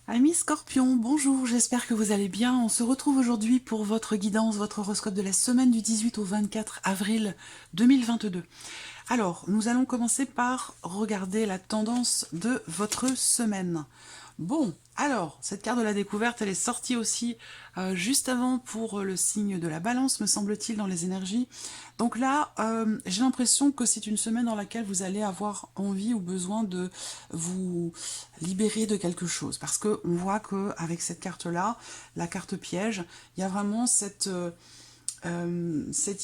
Amis Scorpion, bonjour, j'espère que vous allez bien. On se retrouve aujourd'hui pour votre guidance, votre horoscope de la semaine du 18 au 24 avril 2022. Alors, nous allons commencer par regarder la tendance de votre semaine. Bon, alors, cette carte de la découverte, elle est sortie aussi juste avant pour le signe de la balance, me semble-t-il, dans les énergies. Donc là, j'ai l'impression que c'est une semaine dans laquelle vous allez avoir envie ou besoin de vous libérer de quelque chose. Parce qu'on voit qu'avec cette carte-là, la carte piège, il y a vraiment cette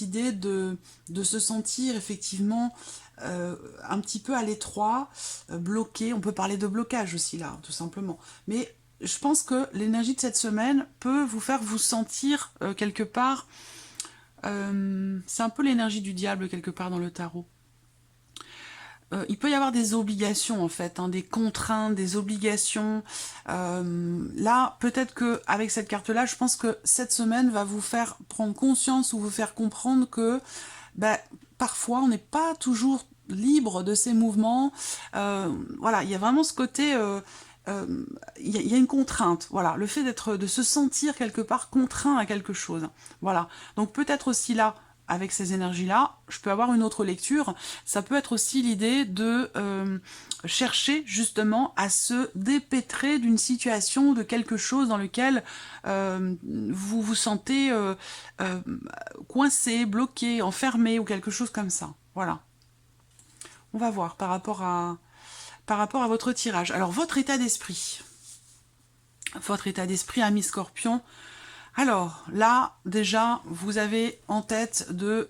idée de se sentir effectivement un petit peu à l'étroit, bloqué. On peut parler de blocage aussi là, tout simplement. Mais je pense que l'énergie de cette semaine peut vous faire vous sentir quelque part... c'est un peu l'énergie du diable quelque part dans le tarot. Il peut y avoir des obligations en fait, hein, des contraintes, des obligations. Là, peut-être que avec cette carte-là, je pense que cette semaine va vous faire prendre conscience ou vous faire comprendre que parfois on n'est pas toujours libre de ses mouvements. Voilà, il y a vraiment ce côté... il y a une contrainte, voilà, le fait de se sentir quelque part contraint à quelque chose, voilà. Donc peut-être aussi là, avec ces énergies-là, je peux avoir une autre lecture. Ça peut être aussi l'idée de chercher justement à se dépêtrer d'une situation, de quelque chose dans lequel vous vous sentez euh, coincé, bloqué, enfermé ou quelque chose comme ça. Voilà. On va voir par rapport à votre tirage. Alors, votre état d'esprit. Votre état d'esprit, ami Scorpion. Alors, là, déjà, vous avez en tête de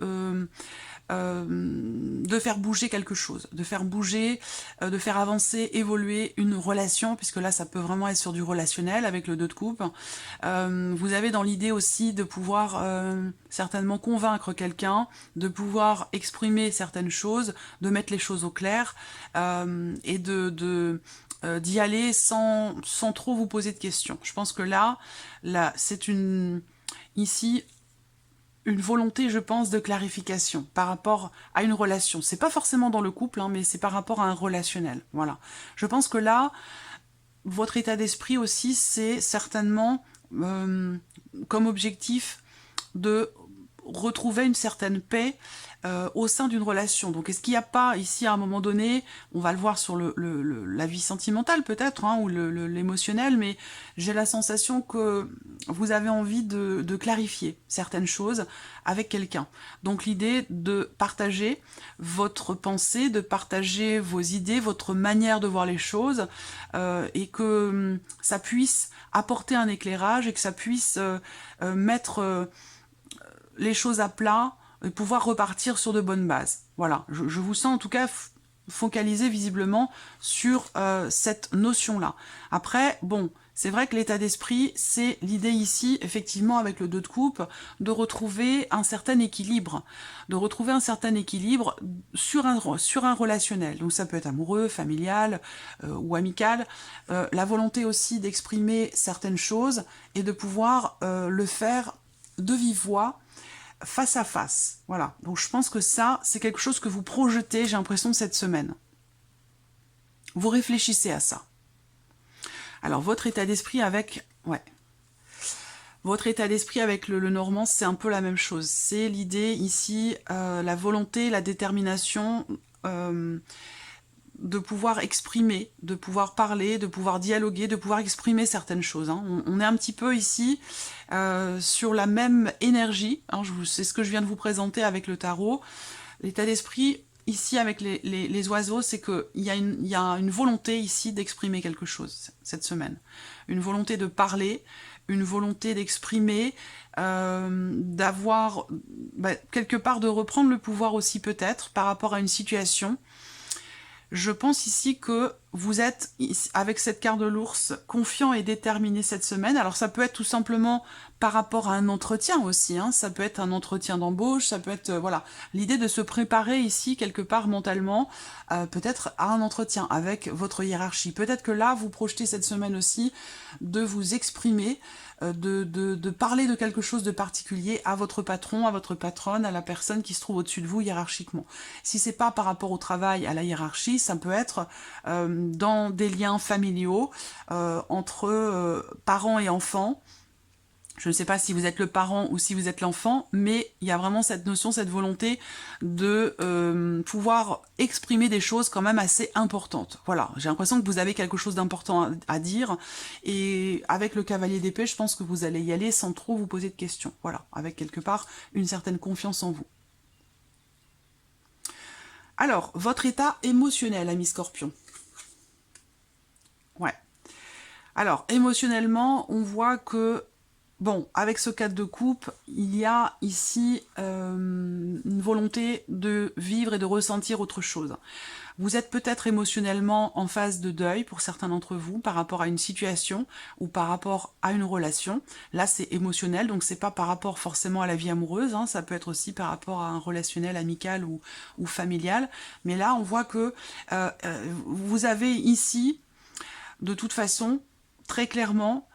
faire bouger quelque chose, de faire bouger, de faire avancer, évoluer une relation, puisque là ça peut vraiment être sur du relationnel avec le 2 de coupe. Vous avez dans l'idée aussi de pouvoir certainement convaincre quelqu'un, de pouvoir exprimer certaines choses, de mettre les choses au clair, et d'y aller sans trop vous poser de questions. Je pense que là c'est ici une volonté, je pense, de clarification par rapport à une relation. C'est pas forcément dans le couple, hein, mais c'est par rapport à un relationnel. Voilà. Je pense que là, votre état d'esprit aussi, c'est certainement comme objectif de retrouver une certaine paix au sein d'une relation. Donc est-ce qu'il n'y a pas ici à un moment donné, on va le voir sur la vie sentimentale peut-être, hein, ou l'émotionnel, mais j'ai la sensation que vous avez envie de clarifier certaines choses avec quelqu'un. Donc l'idée de partager votre pensée, de partager vos idées, votre manière de voir les choses, et que ça puisse apporter un éclairage et que ça puisse mettre les choses à plat et pouvoir repartir sur de bonnes bases. Voilà, je vous sens en tout cas focalisé visiblement sur cette notion-là. Après, bon, c'est vrai que l'état d'esprit, c'est l'idée ici, effectivement, avec le 2 de coupe, de retrouver un certain équilibre. De retrouver un certain équilibre sur un relationnel. Donc ça peut être amoureux, familial ou amical. La volonté aussi d'exprimer certaines choses et de pouvoir le faire de vive voix, face à face. Voilà. Donc je pense que ça, c'est quelque chose que vous projetez, j'ai l'impression, cette semaine. Vous réfléchissez à ça. Alors, votre état d'esprit avec... Ouais. Votre état d'esprit avec le normand, c'est un peu la même chose. C'est l'idée ici, la volonté, la détermination de pouvoir exprimer, de pouvoir parler, de pouvoir dialoguer, de pouvoir exprimer certaines choses. Hein. On est un petit peu ici sur la même énergie. Hein, c'est ce que je viens de vous présenter avec le tarot. L'état d'esprit ici avec les oiseaux, c'est qu'il y a une volonté ici d'exprimer quelque chose cette semaine. Une volonté de parler, une volonté d'exprimer, d'avoir quelque part de reprendre le pouvoir aussi peut-être par rapport à une situation. Je pense ici que vous êtes, avec cette carte de l'ours, confiant et déterminé cette semaine. Alors ça peut être tout simplement par rapport à un entretien aussi, hein. Ça peut être un entretien d'embauche, ça peut être, voilà, l'idée de se préparer ici quelque part mentalement, peut-être à un entretien avec votre hiérarchie. Peut-être que là, vous projetez cette semaine aussi de vous exprimer, de parler de quelque chose de particulier à votre patron, à votre patronne, à la personne qui se trouve au-dessus de vous hiérarchiquement. Si c'est pas par rapport au travail, à la hiérarchie, ça peut être dans des liens familiaux entre parents et enfants. Je ne sais pas si vous êtes le parent ou si vous êtes l'enfant, mais il y a vraiment cette notion, cette volonté de pouvoir exprimer des choses quand même assez importantes. Voilà, j'ai l'impression que vous avez quelque chose d'important à dire, et avec le cavalier d'épée, je pense que vous allez y aller sans trop vous poser de questions. Voilà, avec quelque part une certaine confiance en vous. Alors, votre état émotionnel, ami Scorpion. Ouais. Alors, émotionnellement, on voit que bon, avec ce 4 de coupe, il y a ici une volonté de vivre et de ressentir autre chose. Vous êtes peut-être émotionnellement en phase de deuil pour certains d'entre vous par rapport à une situation ou par rapport à une relation. Là, c'est émotionnel, donc c'est pas par rapport forcément à la vie amoureuse, hein, ça peut être aussi par rapport à un relationnel amical ou familial. Mais là, on voit que vous avez ici, de toute façon, très clairement,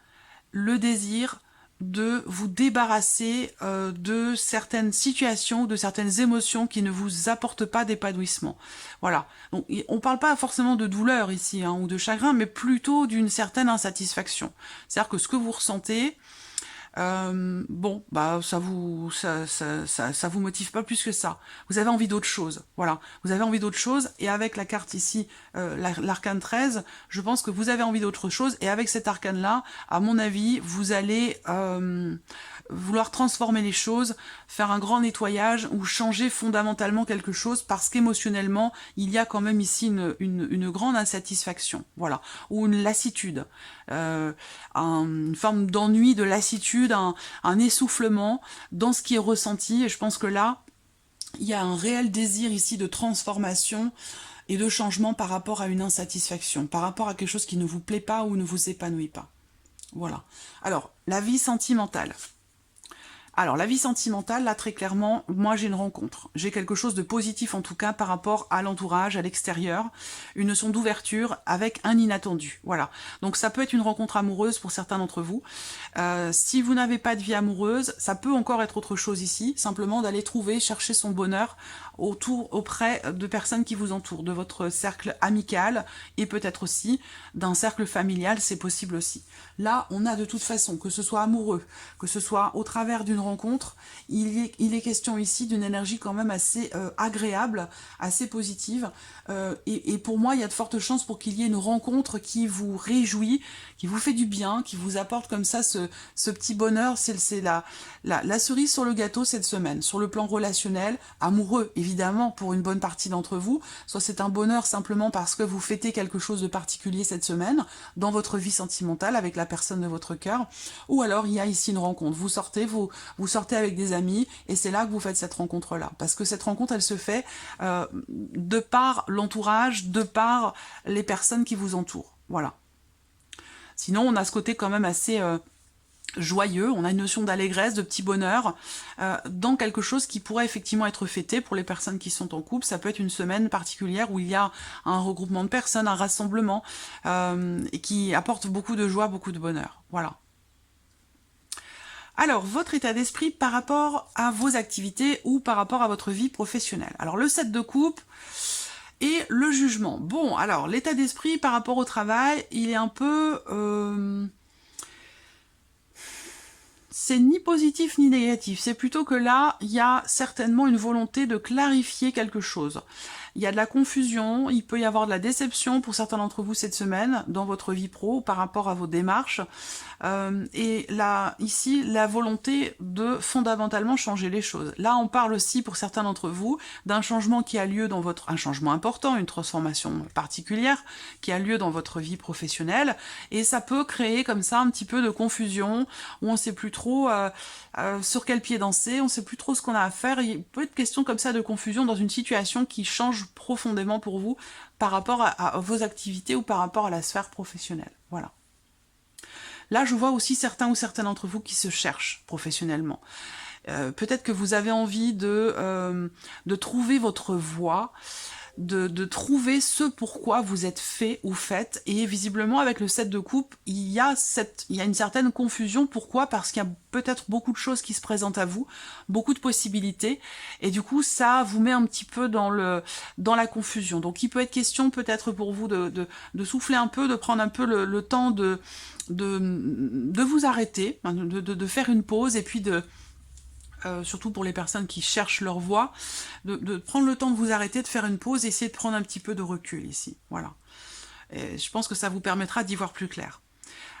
le désir de vous débarrasser de certaines situations, de certaines émotions qui ne vous apportent pas d'épanouissement. Voilà. Donc, on ne parle pas forcément de douleur ici, hein, ou de chagrin, mais plutôt d'une certaine insatisfaction. C'est-à-dire que ce que vous ressentez, bon, bah ça vous motive pas plus que ça. Vous avez envie d'autre chose, voilà. Vous avez envie d'autre chose, et avec la carte ici, l'arcane 13, je pense que vous avez envie d'autre chose, et avec cet arcane-là, à mon avis, vous allez vouloir transformer les choses, faire un grand nettoyage, ou changer fondamentalement quelque chose, parce qu'émotionnellement, il y a quand même ici une grande insatisfaction, voilà, ou une lassitude, une forme d'ennui, de lassitude, un essoufflement dans ce qui est ressenti, et je pense que là, il y a un réel désir ici de transformation et de changement par rapport à une insatisfaction, par rapport à quelque chose qui ne vous plaît pas ou ne vous épanouit pas. Voilà. Alors, la vie sentimentale. Alors, la vie sentimentale, là, très clairement, moi, j'ai une rencontre. J'ai quelque chose de positif, en tout cas, par rapport à l'entourage, à l'extérieur. Une notion d'ouverture avec un inattendu. Voilà. Donc, ça peut être une rencontre amoureuse pour certains d'entre vous. Si vous n'avez pas de vie amoureuse, ça peut encore être autre chose ici. Simplement d'aller chercher son bonheur auprès de personnes qui vous entourent, de votre cercle amical et peut-être aussi d'un cercle familial, c'est possible aussi. Là, on a de toute façon, que ce soit amoureux, que ce soit au travers d'une rencontre, il est question ici d'une énergie quand même assez agréable, assez positive, et pour moi, il y a de fortes chances pour qu'il y ait une rencontre qui vous réjouit, qui vous fait du bien, qui vous apporte comme ça ce petit bonheur. C'est la cerise sur le gâteau cette semaine, sur le plan relationnel, amoureux, évidemment, pour une bonne partie d'entre vous, soit c'est un bonheur simplement parce que vous fêtez quelque chose de particulier cette semaine, dans votre vie sentimentale, avec la personne de votre cœur, ou alors il y a ici une rencontre. Vous sortez, vous sortez avec des amis, et c'est là que vous faites cette rencontre-là. Parce que cette rencontre, elle se fait de par l'entourage, de par les personnes qui vous entourent. Voilà. Sinon, on a ce côté quand même assez joyeux, on a une notion d'allégresse, de petit bonheur, dans quelque chose qui pourrait effectivement être fêté pour les personnes qui sont en couple. Ça peut être une semaine particulière où il y a un regroupement de personnes, un rassemblement, et qui apporte beaucoup de joie, beaucoup de bonheur. Voilà. Alors, votre état d'esprit par rapport à vos activités ou par rapport à votre vie professionnelle. Alors, le 7 de coupe et le jugement. Bon, alors, l'état d'esprit par rapport au travail, il est un peu... c'est ni positif ni négatif, c'est plutôt que là, il y a certainement une volonté de clarifier quelque chose. Il y a de la confusion, il peut y avoir de la déception pour certains d'entre vous cette semaine dans votre vie pro par rapport à vos démarches. Et là, ici, la volonté de fondamentalement changer les choses. Là, on parle aussi pour certains d'entre vous d'un changement qui a lieu dans votre... un changement important, une transformation particulière qui a lieu dans votre vie professionnelle. Et ça peut créer comme ça un petit peu de confusion où on ne sait plus trop sur quel pied danser, on ne sait plus trop ce qu'on a à faire. Il peut être question comme ça de confusion dans une situation qui change profondément pour vous par rapport à vos activités ou par rapport à la sphère professionnelle. Voilà. Là, je vois aussi certains ou certaines d'entre vous qui se cherchent professionnellement. Peut-être que vous avez envie de trouver votre voie, de trouver ce pourquoi vous êtes fait ou faite. Et visiblement, avec le 7 de coupe, il y a une certaine confusion. Pourquoi? Parce qu'il y a peut-être beaucoup de choses qui se présentent à vous, beaucoup de possibilités, et du coup, ça vous met un petit peu dans la confusion. Donc, il peut être question peut-être pour vous de souffler un peu, de prendre un peu le temps de vous arrêter, de faire une pause, et puis surtout pour les personnes qui cherchent leur voie, de prendre le temps de vous arrêter, de faire une pause, et essayer de prendre un petit peu de recul ici. Voilà. Et je pense que ça vous permettra d'y voir plus clair.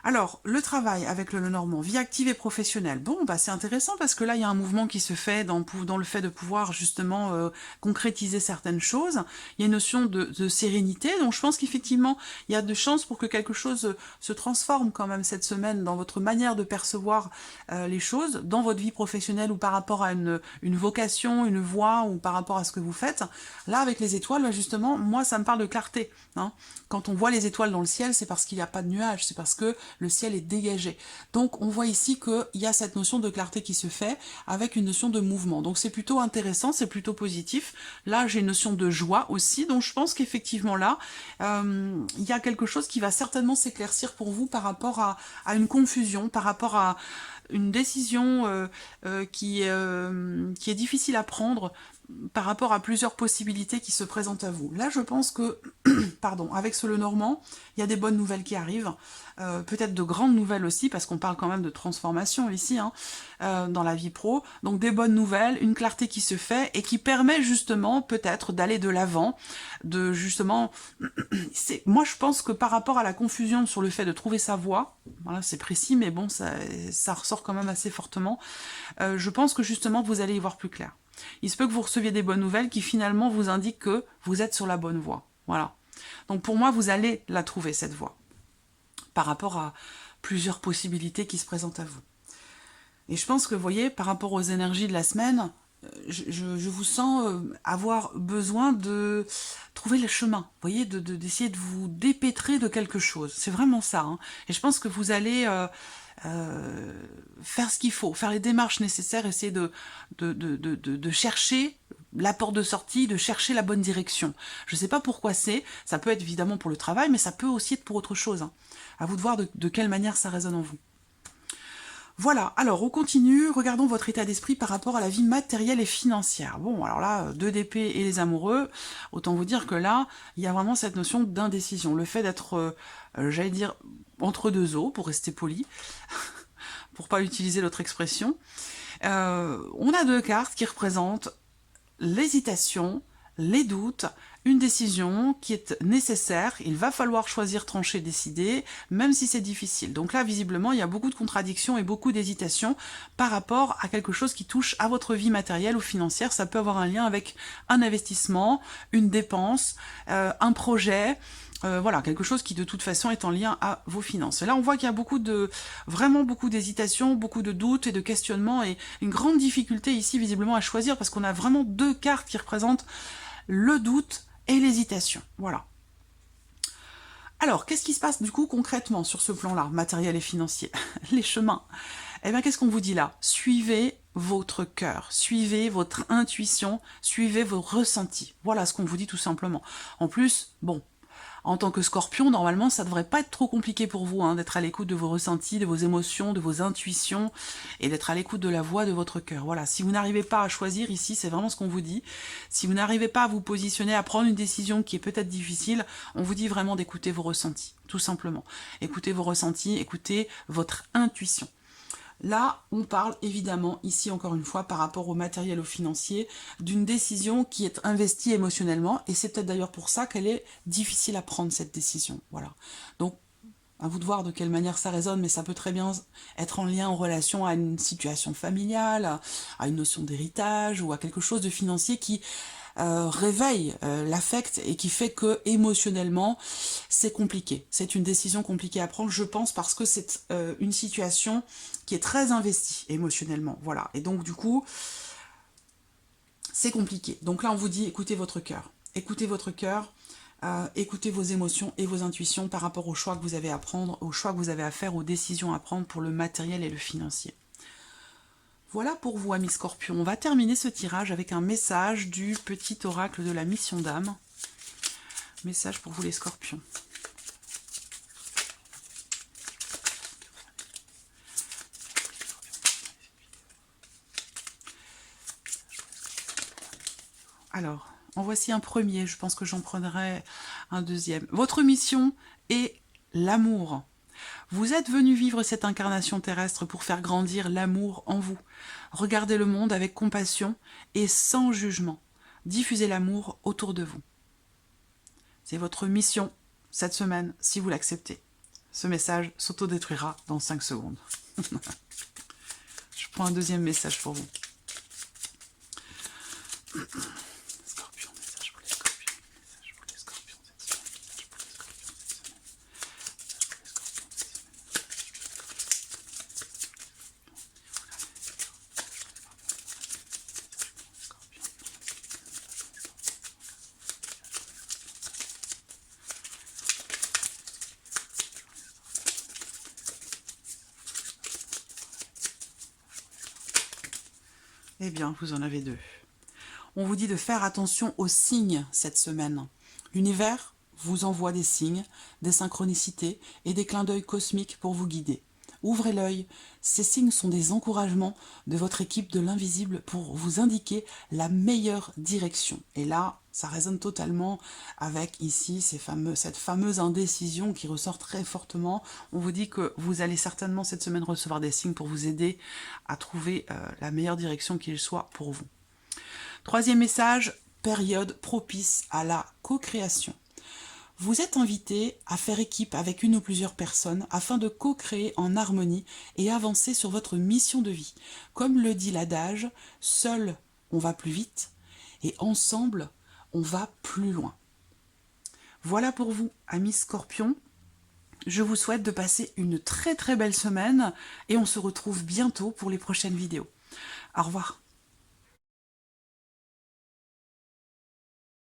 Alors, le travail avec le Lenormand, vie active et professionnelle. Bon, bah c'est intéressant parce que là, il y a un mouvement qui se fait dans le fait de pouvoir justement concrétiser certaines choses. Il y a une notion de sérénité, donc je pense qu'effectivement, il y a de chances pour que quelque chose se transforme quand même cette semaine dans votre manière de percevoir les choses, dans votre vie professionnelle ou par rapport à une vocation, une voie, ou par rapport à ce que vous faites. Là, avec les étoiles, là, justement, moi, ça me parle de clarté. Hein. Quand on voit les étoiles dans le ciel, c'est parce qu'il n'y a pas de nuages, c'est parce que le ciel est dégagé. Donc on voit ici qu'il y a cette notion de clarté qui se fait avec une notion de mouvement. Donc c'est plutôt intéressant, c'est plutôt positif. Là j'ai une notion de joie aussi, donc je pense qu'effectivement là, il y a quelque chose qui va certainement s'éclaircir pour vous par rapport à une confusion, par rapport à une décision qui est difficile à prendre, par rapport à plusieurs possibilités qui se présentent à vous. Là, je pense que, pardon, avec ce Lenormand, il y a des bonnes nouvelles qui arrivent, peut-être de grandes nouvelles aussi, parce qu'on parle quand même de transformation ici, hein, dans la vie pro. Donc des bonnes nouvelles, une clarté qui se fait, et qui permet justement peut-être d'aller de l'avant, de justement... Moi, je pense que par rapport à la confusion sur le fait de trouver sa voie, voilà, c'est précis, mais bon, ça ressort quand même assez fortement, je pense que justement, vous allez y voir plus clair. Il se peut que vous receviez des bonnes nouvelles qui finalement vous indiquent que vous êtes sur la bonne voie. Voilà. Donc pour moi, vous allez la trouver, cette voie, par rapport à plusieurs possibilités qui se présentent à vous. Et je pense que, vous voyez, par rapport aux énergies de la semaine, je vous sens avoir besoin de trouver le chemin, vous voyez, d'essayer de vous dépêtrer de quelque chose. C'est vraiment ça. Hein. Et je pense que vous allez... faire ce qu'il faut, faire les démarches nécessaires, essayer de chercher la porte de sortie, de chercher la bonne direction. Je ne sais pas pourquoi ça peut être évidemment pour le travail, mais ça peut aussi être pour autre chose. Hein. À vous de voir de quelle manière ça résonne en vous. Voilà, alors on continue, regardons votre état d'esprit par rapport à la vie matérielle et financière. Bon, alors là, 2 d'épée et les amoureux, autant vous dire que là, il y a vraiment cette notion d'indécision. Le fait d'être, j'allais dire, entre deux eaux, pour rester poli, pour pas utiliser l'autre expression. On a 2 cartes qui représentent l'hésitation, les doutes, une décision qui est nécessaire, il va falloir choisir, trancher, décider, même si c'est difficile. Donc là, visiblement, il y a beaucoup de contradictions et beaucoup d'hésitations par rapport à quelque chose qui touche à votre vie matérielle ou financière. Ça peut avoir un lien avec un investissement, une dépense, un projet, voilà, quelque chose qui de toute façon est en lien à vos finances. Et là, on voit qu'il y a vraiment beaucoup d'hésitations, beaucoup de doutes et de questionnements, et une grande difficulté ici, visiblement, à choisir, parce qu'on a vraiment 2 cartes qui représentent le doute et l'hésitation. Voilà. Alors, qu'est-ce qui se passe du coup concrètement sur ce plan-là, matériel et financier? Les chemins. Eh bien, qu'est-ce qu'on vous dit là? Suivez votre cœur, suivez votre intuition, suivez vos ressentis. Voilà ce qu'on vous dit tout simplement. En plus, bon, en tant que Scorpion, normalement, ça devrait pas être trop compliqué pour vous, hein, d'être à l'écoute de vos ressentis, de vos émotions, de vos intuitions, et d'être à l'écoute de la voix de votre cœur. Voilà, si vous n'arrivez pas à choisir ici, c'est vraiment ce qu'on vous dit. Si vous n'arrivez pas à vous positionner, à prendre une décision qui est peut-être difficile, on vous dit vraiment d'écouter vos ressentis, tout simplement. Écoutez vos ressentis, écoutez votre intuition. Là, on parle évidemment, ici encore une fois, par rapport au matériel, au financier, d'une décision qui est investie émotionnellement, et c'est peut-être d'ailleurs pour ça qu'elle est difficile à prendre, cette décision. Voilà. Donc, à vous de voir de quelle manière ça résonne, mais ça peut très bien être en lien, en relation à une situation familiale, à une notion d'héritage, ou à quelque chose de financier qui réveille l'affect et qui fait que émotionnellement c'est compliqué. C'est une décision compliquée à prendre, je pense, parce que c'est une situation qui est très investie émotionnellement. Voilà. Et donc du coup, c'est compliqué. Donc là, on vous dit, écoutez votre cœur. Écoutez votre cœur, écoutez vos émotions et vos intuitions par rapport aux choix que vous avez à prendre, aux choix que vous avez à faire, aux décisions à prendre pour le matériel et le financier. Voilà pour vous, amis Scorpions. On va terminer ce tirage avec un message du petit oracle de la mission d'âme. Message pour vous les scorpions. Alors, en voici un premier, je pense que j'en prendrai un deuxième. Votre mission est l'amour. Vous êtes venu vivre cette incarnation terrestre pour faire grandir l'amour en vous. Regardez le monde avec compassion et sans jugement. Diffusez l'amour autour de vous. C'est votre mission cette semaine, si vous l'acceptez. Ce message s'autodétruira dans 5 secondes. Je prends un deuxième message pour vous. Scorpion, message pour les scorpions. Message pour les scorpions cette semaine. Message pour les scorpions cette semaine. Message pour les scorpions cette semaine. Eh bien, vous en avez 2. On vous dit de faire attention aux signes cette semaine. L'univers vous envoie des signes, des synchronicités et des clins d'œil cosmiques pour vous guider. Ouvrez l'œil, ces signes sont des encouragements de votre équipe de l'invisible pour vous indiquer la meilleure direction. Et là, ça résonne totalement avec ici cette fameuse indécision qui ressort très fortement. On vous dit que vous allez certainement cette semaine recevoir des signes pour vous aider à trouver la meilleure direction qu'il soit pour vous. Troisième message, période propice à la co-création. Vous êtes invité à faire équipe avec une ou plusieurs personnes afin de co-créer en harmonie et avancer sur votre mission de vie. Comme le dit l'adage, seul on va plus vite et ensemble on va plus loin. Voilà pour vous, amis Scorpions. Je vous souhaite de passer une très très belle semaine et on se retrouve bientôt pour les prochaines vidéos. Au revoir.